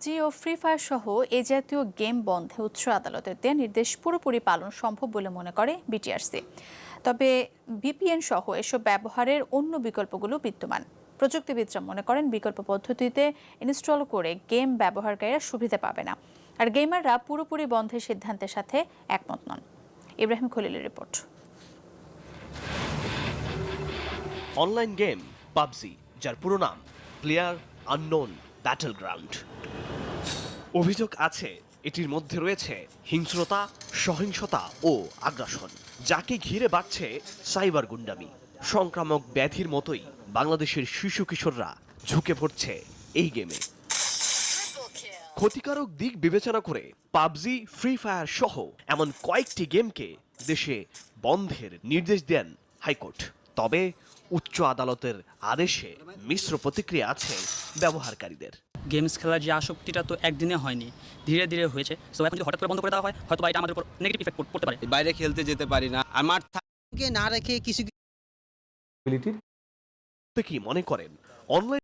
PUBG ও free fire সহ এ জাতীয় game বন্ধে উচ্চ আদালতের দেয়া নির্দেশ পুরোপুরি পালন সম্ভব বলে মনে করে বিটিআরসি। তবে ভিপিএন সহ এসব ব্যবহারের অন্য বিকল্পগুলো বিদ্যমান। প্রযুক্তিবিদরা মনে করেন বিকল্প পদ্ধতিতে ইনস্টল করে গেম ব্যবহারকারীরা সুবিধা পাবে না, আর গেমাররা পুরোপুরি বন্ধের সিদ্ধান্তের সাথে একমত নন। ইব্রাহিম খলিলের রিপোর্ট। অনলাইন গেম পাবজি, যার পুরো নাম প্লেয়ার আননোন ব্যাটল গ্রাউন্ড। অভিযোগ আছে এটির মধ্যে রয়েছে হিংস্রতা, সহিংসতা ও আগ্রাসন, যাকে ঘিরে বাড়ছে সাইবার গুন্ডামি। সংক্রামক ব্যাধির মতোই বাংলাদেশের শিশু কিশোররা ঝুঁকে পড়ছে এই গেমে। ক্ষতিকারক দিক বিবেচনা করে পাবজি, ফ্রি ফায়ার সহ এমন কয়েকটি গেমকে দেশে বন্ধের নির্দেশ দেন হাইকোর্ট। তবে উচ্চ আদালতের আদেশে মিশ্র প্রতিক্রিয়া আছে ব্যবহারকারীদের। গেমস খেলার যে আসক্তিটা তো একদিনে হয়নি, ধীরে ধীরে হয়েছে। সো এখন যদি হঠাৎ করে বন্ধ করে দেওয়া হয়, হয়তো এটা আমাদের উপর নেগেটিভ ইফেক্ট পড়তে পারে। বাইরে খেলতে যেতে পারি না, আমার না রেখে কিছু কি মনে করেন অনলাইন